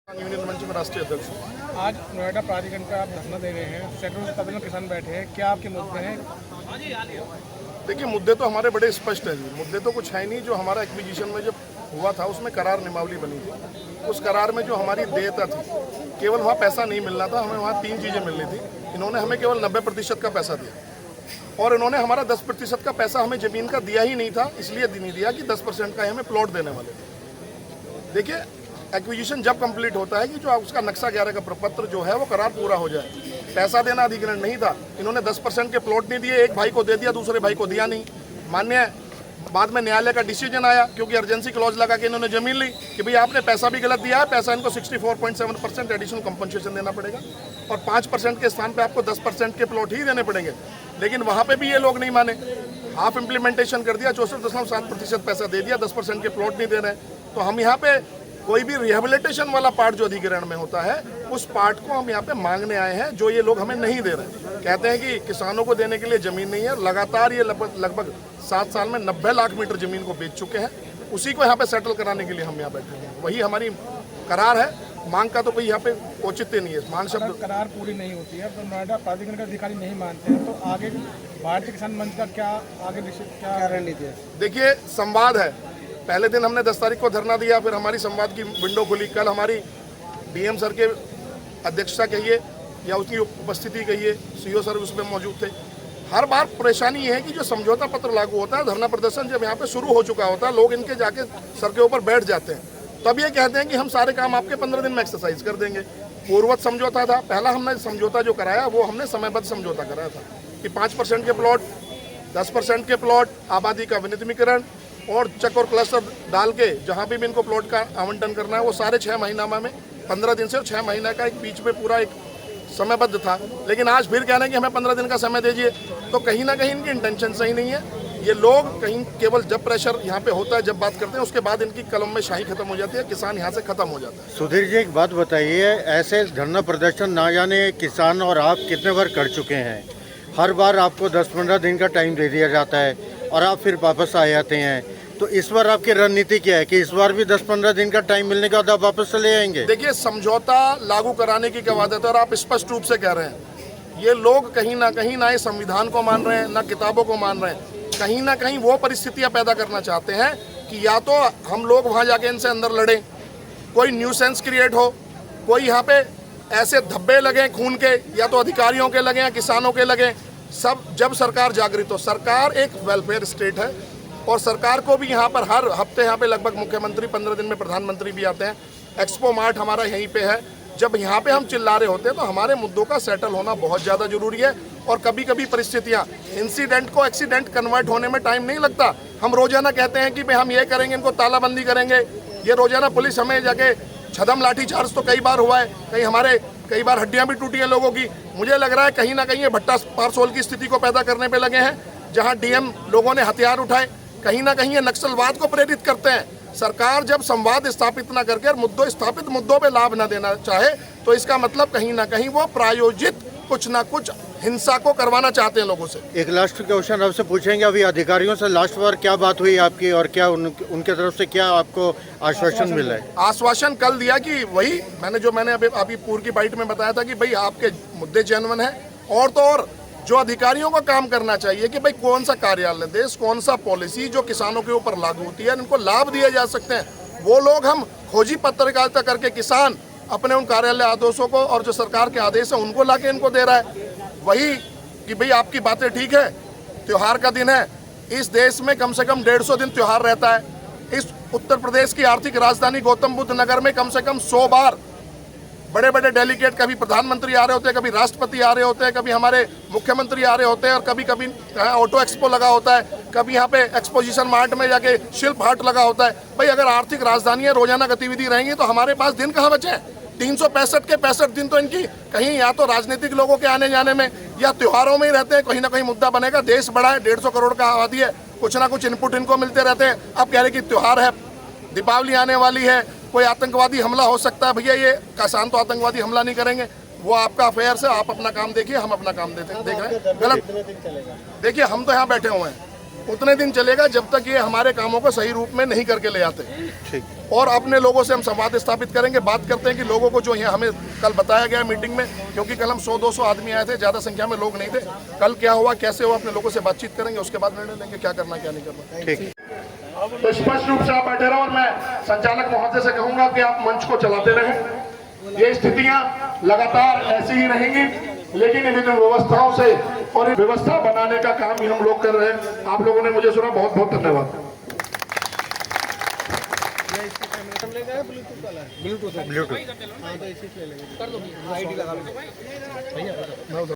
Union मंच में राष्ट्रीय अध्यक्ष हूँ। आज नोएडा प्राधिकरण पे आप धरना दे रहे हैं, सैकड़ों कदम किसान बैठे हैं, क्या आपके मुद्दे हैं? देखिए, मुद्दे तो हमारे बड़े स्पष्ट हैं जी। मुद्दे तो कुछ है नहीं। जो हमारा एक्विजिशन में जब हुआ था उसमें करार नियमावली बनी थी। उस करार में जो हमारी देयता थी, केवल वहाँ पैसा नहीं मिलना था, हमें वहाँ 3 चीज़ें मिलनी थी। इन्होंने हमें केवल 90% का पैसा दिया और इन्होंने हमारा 10% का पैसा हमें ज़मीन का दिया ही नहीं था, इसलिए नहीं दिया कि 10% का हमें प्लॉट देने वाले थे। देखिए, एक्विजिशन जब कंप्लीट होता है कि जो उसका नक्शा 11 का प्रपत्र जो है वो करार पूरा हो जाए। पैसा देना अधिग्रहण नहीं था। इन्होंने 10% के प्लॉट नहीं दिए, एक भाई को दे दिया, दूसरे भाई को दिया नहीं। मान्य बाद में न्यायालय का डिसीजन आया, क्योंकि अर्जेंसी क्लॉज लगा के इन्होंने जमीन ली कि भाई आपने पैसा भी गलत दिया है, पैसा इनको 64.7% एडिशनल कंपनसेशन देना पड़ेगा और 5% के स्थान पे आपको 10% के प्लॉट ही देने पड़ेंगे। लेकिन वहाँ पे भी ये लोग नहीं माने, हाफ इम्प्लीमेंटेशन कर दिया, 64.7% पैसा दे दिया, 10% के प्लॉट नहीं दे रहे। तो हम यहाँ पे कोई भी रिहेबिलिटेशन वाला पार्ट जो अधिग्रहण में होता है, उस पार्ट को हम यहाँ पे मांगने आए हैं, जो ये लोग हमें नहीं दे रहे। कहते हैं कि किसानों को देने के लिए ज़मीन नहीं है। लगातार ये लगभग 7 साल में 90 लाख मीटर ज़मीन को बेच चुके हैं। उसी को यहाँ पे सेटल कराने के लिए हम यहाँ बैठे हैं। वही हमारी करार है। मांग का तो कोई यहाँ पे औचित्य नहीं है। मांग शब्द करार पूरी नहीं होती है तो नोएडा प्राधिकरण के अधिकारी नहीं मानते हैं, तो आगे भारतीय किसान मंच का क्या आगे क्या रणनीति है? देखिए, संवाद है। पहले दिन हमने 10 तारीख को धरना दिया, फिर हमारी संवाद की विंडो खुली। कल हमारी डीएम सर के अध्यक्षता कहिए या उसकी उपस्थिति कहिए, सीओ सर उसमें मौजूद थे। हर बार परेशानी ये है कि जो समझौता पत्र लागू होता है, धरना प्रदर्शन जब यहाँ पे शुरू हो चुका होता है, लोग इनके जाके सर के ऊपर बैठ जाते हैं, तब ये कहते हैं कि हम सारे काम आपके 15 दिन में एक्सरसाइज कर देंगे। पूर्ववत समझौता था। पहला हमने समझौता जो कराया वो हमने समयबद्ध समझौता कराया था कि 5% के प्लॉट, 10% के प्लॉट, आबादी का विनियमितीकरण और चक और क्लस्टर डाल के जहाँ भी इनको प्लॉट का आवंटन करना है वो सारे 6 महीना में 15 दिन से और 6 महीना का एक बीच में पूरा एक समयबद्ध था। लेकिन आज फिर कह रहे हैं कि हमें 15 दिन का समय दीजिए। तो कहीं ना कहीं इनकी इंटेंशन सही नहीं है। ये लोग कहीं केवल जब प्रेशर यहाँ पे होता है, जब बात करते हैं, उसके बाद इनकी कलम में शाही खत्म हो जाती है, किसान यहाँ से खत्म हो जाता है। सुधीर जी, एक बात बताइए, ऐसे धरना प्रदर्शन ना जाने किसान और आप कितने बार कर चुके हैं। हर बार आपको 10-15 दिन का टाइम दे दिया जाता है और आप फिर वापस आ जाते हैं। तो इस बार आपकी रणनीति क्या है कि इस बार भी 10-15 दिन का टाइम मिलने के बाद आप वापस चले आएंगे? देखिए, समझौता लागू कराने की क्या वादा है और आप स्पष्ट रूप से कह रहे हैं। ये लोग कहीं ना इस संविधान को मान रहे हैं, ना किताबों को मान रहे हैं। कहीं ना कहीं वो परिस्थितियां पैदा करना चाहते हैं कि या तो हम लोग वहां जाके इनसे अंदर लड़ें, कोई न्यूसेंस क्रिएट हो, कोई यहाँ पे ऐसे धब्बे लगे खून के, या तो अधिकारियों के लगे या किसानों के लगे। सब जब सरकार जागृत हो, सरकार एक वेलफेयर स्टेट है और सरकार को भी यहाँ पर हर हफ्ते यहाँ पे लगभग मुख्यमंत्री, 15 दिन में प्रधानमंत्री भी आते हैं। एक्सपो मार्ट हमारा यहीं पे है। जब यहाँ पे हम चिल्ला रहे होते हैं तो हमारे मुद्दों का सेटल होना बहुत ज़्यादा जरूरी है। और कभी कभी परिस्थितियाँ, इंसिडेंट को एक्सीडेंट कन्वर्ट होने में टाइम नहीं लगता। हम रोजाना कहते हैं कि भाई हम ये करेंगे, इनको तालाबंदी करेंगे। ये रोजाना पुलिस हमें जाके छदम लाठी चार्ज तो कई बार हुआ है, कई बार हड्डियाँ भी टूटी हैं लोगों की। मुझे लग रहा है कहीं ना कहीं ये भट्टा पारसोल की स्थिति को पैदा करने पे लगे हैं, जहाँ डीएम लोगों ने हथियार उठाए। कहीं ना कहीं ये नक्सलवाद को प्रेरित करते हैं। सरकार जब संवाद स्थापित ना करके और स्थापित मुद्दों पे लाभ ना देना चाहे, तो इसका मतलब कहीं ना कहीं वो प्रायोजित कुछ ना कुछ हिंसा को करवाना चाहते हैं लोगों से। एक लास्ट क्वेश्चन आपसे पूछेंगे, अभी अधिकारियों से लास्ट बार क्या बात हुई आपकी और क्या उनके तरफ से क्या आपको आश्वासन मिला है? आश्वासन कल दिया कि वही मैंने अभी पूर्व की बाइट में बताया था कि भाई आपके मुद्दे जेन्युइन है। और तो और जो अधिकारियों को काम करना चाहिए कि भाई कौन सा कार्यालय देश, कौन सा पॉलिसी जो किसानों के ऊपर लागू होती है, इनको लाभ दिए जा सकते हैं, वो लोग हम खोजी पत्रकारिता करके किसान अपने उन कार्यालय आदेशों को और जो सरकार के आदेश है उनको लाके इनको दे रहा है। वही कि भाई आपकी बातें ठीक है, त्योहार का दिन है, इस देश में कम से कम 150 दिन त्योहार रहता है। इस उत्तर प्रदेश की आर्थिक राजधानी गौतम बुद्ध नगर में कम से कम 100 बार बड़े बड़े डेलीगेट, कभी प्रधानमंत्री आ रहे होते हैं, कभी राष्ट्रपति आ रहे होते हैं, कभी हमारे मुख्यमंत्री आ रहे होते हैं, और कभी कभी ऑटो एक्सपो लगा होता है, कभी यहाँ पे एक्सपोजिशन मार्ट में जाके शिल्प हाट लगा होता है। भाई अगर आर्थिक राजधानी है, रोजाना गतिविधि रहेंगी, तो हमारे पास दिन कहाँ बचे हैं? 365 के 65 दिन तो इनकी कहीं या तो राजनीतिक लोगों के आने जाने में या त्योहारों में ही रहते हैं। कहीं ना कहीं मुद्दा बनेगा। देश बड़ा है, 150 करोड़ का आबादी है, कुछ ना कुछ इनपुट इनको मिलते रहते हैं। अब कह रहे कि त्योहार है, दीपावली आने वाली है, कोई आतंकवादी हमला हो सकता है। भैया ये किसान तो आतंकवादी हमला नहीं करेंगे, वो आपका अफेयर है। आप अपना काम देखिए, हम अपना काम देख रहे हैं। गलत देखिए, हम तो यहाँ बैठे हुए हैं, उतने दिन चलेगा जब तक ये हमारे कामों को सही रूप में नहीं करके ले आते। ठीक। और अपने लोगों से हम संवाद स्थापित करेंगे, बात करते हैं कि लोगों को जो यहाँ हमें कल बताया गया मीटिंग में, क्योंकि कल हम 100-200 आदमी आए थे, ज़्यादा संख्या में लोग नहीं थे। कल क्या हुआ, कैसे हुआ, अपने लोगों से बातचीत करेंगे, उसके बाद निर्णय लेंगे क्या करना क्या नहीं करना। ठीक। तो स्पष्ट रूप से आप बैठे रहो और मैं संचालक महोदय से कहूंगा कि आप मंच को चलाते रहें। ये स्थितियां लगातार ऐसी ही रहेंगी, लेकिन इन व्यवस्थाओं से और व्यवस्था बनाने का काम ही हम लोग कर रहे हैं। आप लोगों ने मुझे सुना, बहुत बहुत धन्यवाद। ब्लूटूथ ब्लूटूथ हाँ तो इसी से ले लेंगे कर दो आईडी लगा लो भैया।